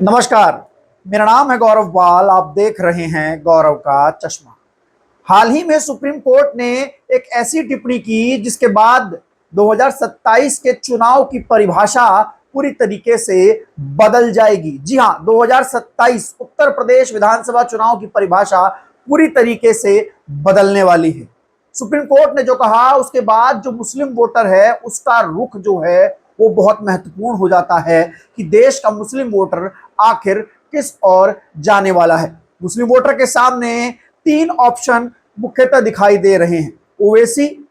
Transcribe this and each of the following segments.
नमस्कार। मेरा नाम है गौरव बाल। आप देख रहे हैं गौरव का चश्मा। हाल ही में सुप्रीम कोर्ट ने एक ऐसी टिप्पणी की जिसके बाद 2027 के चुनाव की परिभाषा पूरी तरीके से बदल जाएगी। जी हां, 2027 उत्तर प्रदेश विधानसभा चुनाव की परिभाषा पूरी तरीके से बदलने वाली है। सुप्रीम कोर्ट ने जो कहा उसके बाद जो मुस्लिम वोटर है उसका रुख जो है वो बहुत महत्वपूर्ण हो जाता है कि देश का मुस्लिम वोटर आखिर किस ओर जाने वाला है। मुस्लिम वोटर के सामने तीन ऑप्शन मुख्यतः दिखाई दे रहे हैं, ओवैसी,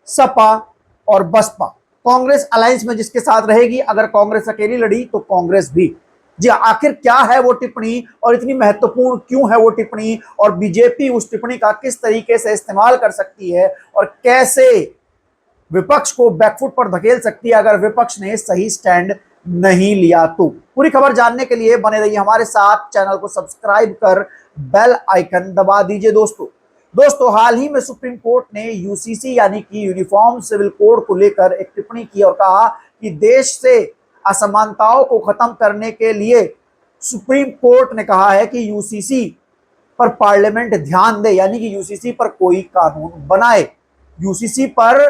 सपा और बसपा। कांग्रेस अलायंस में जिसके साथ रहेगी, अगर कांग्रेस अकेली लड़ी तो कांग्रेस भी। जी आखिर क्या है वो टिप्पणी और इतनी महत्वपूर्ण क्यों है वो टिप्पणी, और बीजेपी उस टिप्पणी का किस तरीके से इस्तेमाल कर सकती है और कैसे विपक्ष को बैकफुट पर धकेल सकती है अगर विपक्ष ने सही स्टैंड नहीं लिया तो। पूरी खबर जानने के लिए बने रहिए हमारे साथ, चैनल को सब्सक्राइब कर बेल आइकन दबा दीजिए। दोस्तों हाल ही में सुप्रीम कोर्ट ने यूसीसी यानी कि यूनिफॉर्म सिविल कोड को लेकर एक टिप्पणी की और कहा कि देश से असमानताओं को खत्म करने के लिए सुप्रीम कोर्ट ने कहा है कि यूसीसी पर पार्लियामेंट ध्यान दे, यानी कि यूसीसी पर कोई कानून बनाए, यूसीसी पर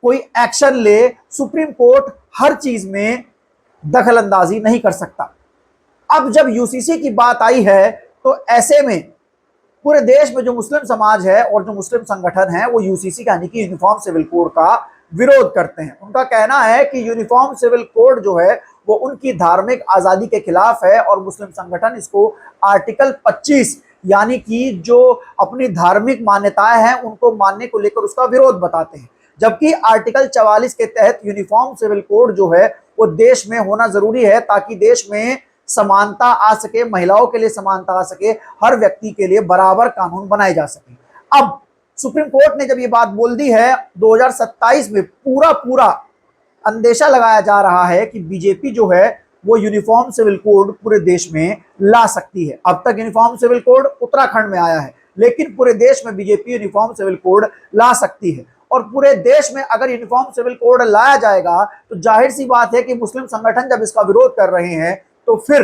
कोई एक्शन ले। सुप्रीम कोर्ट हर चीज में दखल अंदाजी नहीं कर सकता। अब जब यूसीसी की बात आई है तो ऐसे में पूरे देश में जो मुस्लिम समाज है और जो मुस्लिम संगठन है वो यूसीसी यानी कि यूनिफॉर्म सिविल कोड का विरोध करते हैं। उनका कहना है कि यूनिफॉर्म सिविल कोड जो है वो उनकी धार्मिक आजादी के खिलाफ है और मुस्लिम संगठन इसको आर्टिकल 25 यानी कि जो अपनी धार्मिक मान्यताएं हैं उनको मानने को लेकर उसका विरोध बताते हैं। जबकि आर्टिकल 44 के तहत यूनिफॉर्म सिविल कोड जो है वो देश में होना जरूरी है ताकि देश में समानता आ सके, महिलाओं के लिए समानता आ सके, हर व्यक्ति के लिए बराबर कानून बनाए जा सके। अब सुप्रीम कोर्ट ने जब ये बात बोल दी है, 2027 में पूरा अंदेशा लगाया जा रहा है कि बीजेपी जो है वो यूनिफॉर्म सिविल कोड पूरे देश में ला सकती है। अब तक यूनिफॉर्म सिविल कोड उत्तराखंड में आया है, लेकिन पूरे देश में बीजेपी यूनिफॉर्म सिविल कोड ला सकती है। और पूरे देश में अगर यूनिफॉर्म सिविल कोड लाया जाएगा तो जाहिर सी बात है कि मुस्लिम संगठन जब इसका विरोध कर रहे हैं तो फिर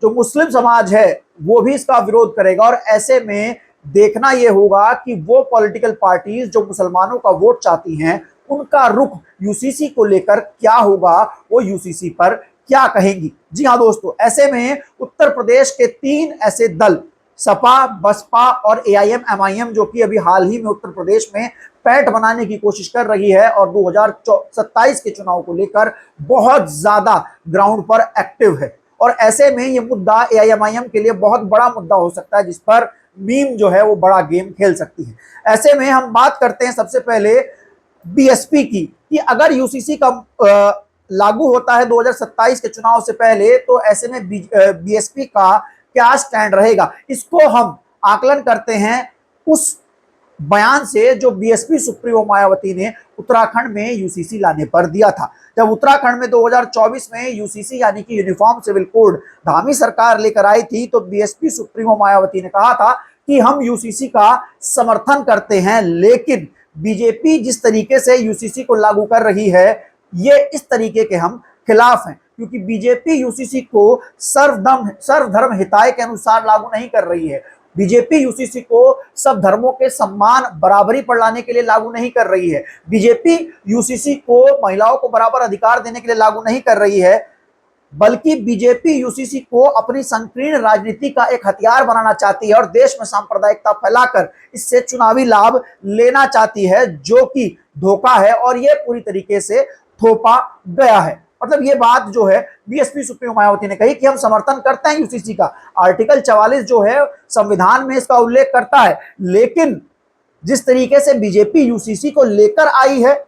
जो मुस्लिम समाज है वो भी इसका विरोध करेगा। और ऐसे में देखना यह होगा कि वो पॉलिटिकल पार्टीज जो मुसलमानों का वोट चाहती हैं उनका रुख यूसीसी को लेकर क्या होगा, वो यूसीसी पर क्या कहेंगी। जी हाँ दोस्तों, ऐसे में उत्तर प्रदेश के तीन ऐसे दल, सपा, बसपा और एआईएम एमआईएम, जो कि अभी हाल ही में उत्तर प्रदेश में पैठ बनाने की कोशिश कर रही है और 2027 के चुनाव को लेकर बहुत ज्यादा ग्राउंड पर एक्टिव है। और ऐसे में ये मुद्दा एआईएमआईएम के लिए बहुत बड़ा मुद्दा हो सकता है जिस पर मीम जो है वो बड़ा गेम खेल सकती है। ऐसे में हम बात करते हैं सबसे पहले बीएसपी की, कि अगर यूसीसी का लागू होता है 2027 के चुनाव से पहले तो ऐसे में बीएसपी का क्या स्टैंड रहेगा, इसको हम आकलन करते हैं उस बयान से जो बीएसपी सुप्रीमो मायावती ने उत्तराखंड में यूसीसी लाने पर दिया था। जब उत्तराखंड में 2024 में यूसीसी यानी कि यूनिफॉर्म सिविल कोड धामी सरकार लेकर आई थी तो बीएसपी सुप्रीमो मायावती ने कहा था कि हम यूसीसी का समर्थन करते हैं, लेकिन बीजेपी जिस तरीके से यूसीसी को लागू कर रही है ये इस तरीके के हम खिलाफ हैं, क्योंकि बीजेपी यूसीसी को सर्वधर्म हिताय के अनुसार लागू नहीं कर रही है। बीजेपी यूसीसी को सब धर्मों के सम्मान बराबरी पर लाने के लिए लागू नहीं कर रही है। बीजेपी यूसीसी को महिलाओं को बराबर अधिकार देने के लिए लागू नहीं कर रही है, बल्कि बीजेपी यूसीसी को अपनी संकीर्ण राजनीति का एक हथियार बनाना चाहती है और देश में सांप्रदायिकता फैलाकर इससे चुनावी लाभ लेना चाहती है, जो कि धोखा है और यह पूरी तरीके से थोपा गया है। मतलब ये बात जो है बीएसपी सुप्रीमो मायावती ने कही कि हम समर्थन करते हैं यूसीसी का, आर्टिकल 44 जो है संविधान में इसका उल्लेख करता है, लेकिन जिस तरीके से बीजेपी यूसीसी को लेकर आई है,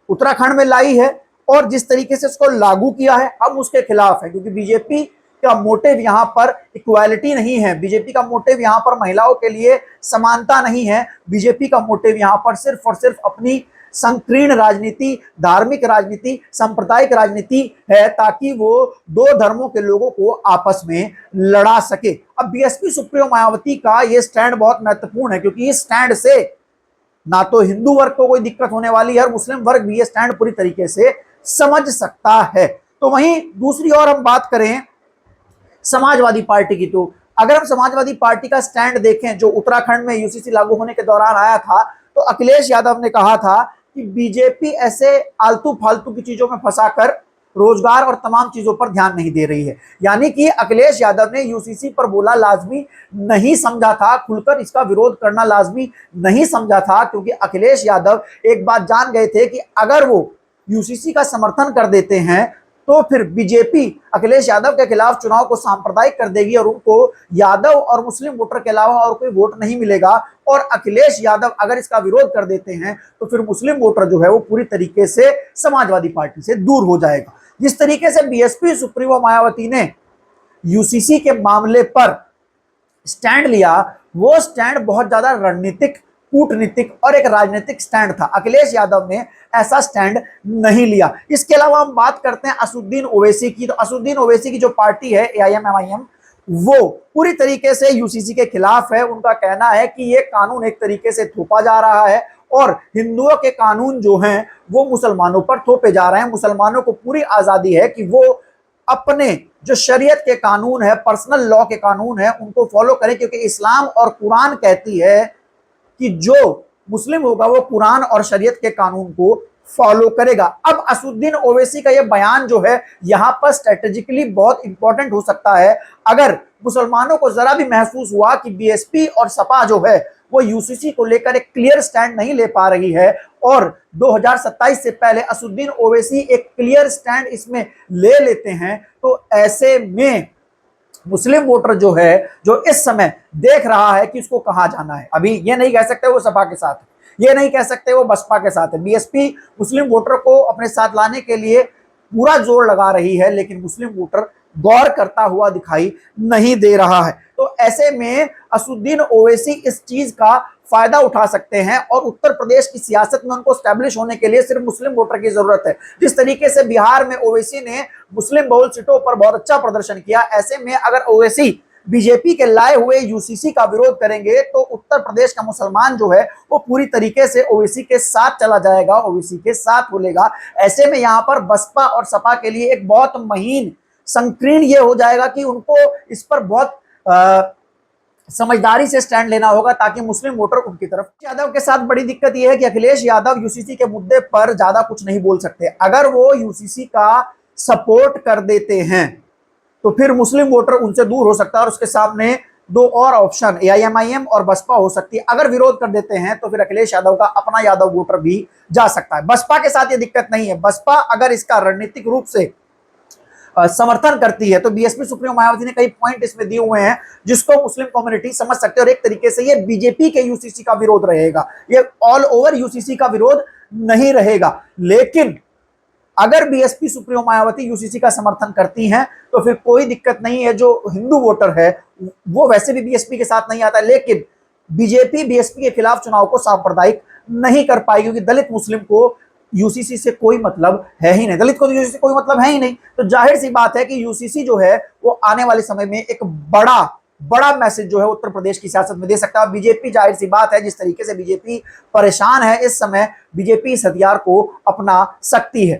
उत्तराखंड में लाई है और जिस तरीके से उसको लागू किया है, हम उसके खिलाफ है। क्योंकि बीजेपी का मोटिव यहाँ पर इक्वालिटी नहीं है, बीजेपी का मोटिव यहाँ पर महिलाओं के लिए समानता नहीं है, बीजेपी का मोटिव यहाँ पर सिर्फ और सिर्फ अपनी संकीर्ण राजनीति, धार्मिक राजनीति, सांप्रदायिक राजनीति है ताकि वो दो धर्मों के लोगों को आपस में लड़ा सके। अब बीएसपी सुप्रीमो मायावती का ये स्टैंड बहुत महत्वपूर्ण है क्योंकि इस स्टैंड से ना तो हिंदू वर्ग को कोई दिक्कत होने वाली है और मुस्लिम वर्ग भी ये स्टैंड पूरी तरीके से समझ सकता है। तो वहीं दूसरी ओर हम बात करें समाजवादी पार्टी की। तो अगर हम समाजवादी पार्टी का स्टैंड देखें जो उत्तराखंड में यूसीसी लागू होने के दौरान आया था, तो अखिलेश यादव ने कहा था कि बीजेपी ऐसे आलतू फालतू की चीजों में फंसाकर रोजगार और तमाम चीजों पर ध्यान नहीं दे रही है। यानी कि अखिलेश यादव ने यूसीसी पर बोला लाजमी नहीं समझा था, खुलकर इसका विरोध करना लाजमी नहीं समझा था, क्योंकि अखिलेश यादव एक बात जान गए थे कि अगर वो यूसीसी का समर्थन कर देते हैं तो फिर बीजेपी अखिलेश यादव के खिलाफ चुनाव को सांप्रदायिक कर देगी और उनको यादव और मुस्लिम वोटर के अलावा और कोई वोट नहीं मिलेगा। और अखिलेश यादव अगर इसका विरोध कर देते हैं तो फिर मुस्लिम वोटर जो है वो पूरी तरीके से समाजवादी पार्टी से दूर हो जाएगा। जिस तरीके से बीएसपी सुप्रीमो मायावती ने यूसीसी के मामले पर स्टैंड लिया, वो स्टैंड बहुत ज्यादा रणनीतिक, कूटनीतिक और एक राजनीतिक स्टैंड था। अखिलेश यादव ने ऐसा स्टैंड नहीं लिया। इसके अलावा हम बात करते हैं असदुद्दीन ओवैसी की। तो असदुद्दीन ओवैसी की जो पार्टी है एआईएमआईएम, वो पूरी तरीके से यूसीसी के खिलाफ है। उनका कहना है कि ये कानून एक तरीके से थोपा जा रहा है और हिंदुओं के कानून जो हैं वो मुसलमानों पर थोपे जा रहे हैं। मुसलमानों को पूरी आजादी है कि वो अपने जो शरीयत के कानून है, पर्सनल लॉ के कानून है, उनको फॉलो करें, क्योंकि इस्लाम और कुरान कहती है कि जो मुस्लिम होगा वो कुरान और शरीयत के कानून को फॉलो करेगा। अब असदुद्दीन ओवैसी का ये बयान जो है यहां पर स्ट्रेटेजिकली बहुत इंपॉर्टेंट हो सकता है। अगर मुसलमानों को जरा भी महसूस हुआ कि बीएसपी और सपा जो है वो यूसीसी को लेकर एक क्लियर स्टैंड नहीं ले पा रही है और 2027 से पहले असदुद्दीन ओवैसी एक क्लियर स्टैंड इसमें ले लेते हैं, तो ऐसे में मुस्लिम वोटर जो है, जो इस समय देख रहा है कि उसको कहां जाना है, अभी ये नहीं कह सकते वो सपा के साथ है, ये नहीं कह सकते वो बसपा के साथ है। बीएसपी मुस्लिम वोटर को अपने साथ लाने के लिए पूरा जोर लगा रही है, लेकिन मुस्लिम वोटर गौर करता हुआ दिखाई नहीं दे रहा है। तो ऐसे में असदुद्दीन ओवैसी इस चीज का फायदा उठा सकते हैं और उत्तर प्रदेश की सियासत में उनको स्टैब्लिश होने के लिए सिर्फ मुस्लिम वोटर की जरूरत है। जिस तरीके से बिहार में ओवैसी ने मुस्लिम बहुल सीटों पर बहुत अच्छा प्रदर्शन किया, ऐसे में अगर ओवैसी बीजेपी के लाए हुए यूसीसी का विरोध करेंगे तो उत्तर प्रदेश का मुसलमान जो है वो पूरी तरीके से ओवैसी के साथ चला जाएगा, ओवैसी के साथ बोलेगा। ऐसे में यहाँ पर बसपा और सपा के लिए एक बहुत महीन संकीर्ण ये हो जाएगा कि उनको इस पर बहुत समझदारी से स्टैंड लेना होगा ताकि मुस्लिम वोटर उनकी तरफ। यादव के साथ बड़ी दिक्कत यह है कि अखिलेश यादव यूसीसी के मुद्दे पर ज्यादा कुछ नहीं बोल सकते। अगर वो यूसीसी का सपोर्ट कर देते हैं तो फिर मुस्लिम वोटर उनसे दूर हो सकता है और उसके सामने दो और ऑप्शन एआईएमआईएम और बसपा हो सकती है। अगर विरोध कर देते हैं तो फिर अखिलेश यादव का अपना यादव वोटर भी जा सकता है। बसपा के साथ ये दिक्कत नहीं है। बसपा अगर इसका रणनीतिक रूप से समर्थन करती है तो बीएसपी सुप्रीमो मायावती ने कई पॉइंट इसमें दिए हुए हैं जिसको मुस्लिम कम्युनिटी समझ सकते हैं और एक तरीके से ये बीजेपी के यूसीसी का विरोध रहेगा, ये ऑल ओवर यूसीसी का विरोध नहीं रहेगा। लेकिन अगर बीएसपी सुप्रीमो मायावती यूसीसी का समर्थन करती हैं तो फिर कोई दिक्कत नहीं है। जो हिंदू वोटर है वो वैसे भी बीएसपी के साथ नहीं आता, लेकिन बीजेपी बीएसपी के खिलाफ चुनाव को सांप्रदायिक नहीं कर पाएगी क्योंकि दलित मुस्लिम को यूसीसी से कोई मतलब है ही नहीं, दलित को यूसीसी से कोई मतलब है ही नहीं। तो जाहिर सी बात है कि यूसीसी जो है वो आने वाले समय में एक बड़ा मैसेज जो है उत्तर प्रदेश की सियासत में दे सकता है। बीजेपी जाहिर सी बात है जिस तरीके से बीजेपी परेशान है इस समय, बीजेपी इस हथियार को अपना सकती है।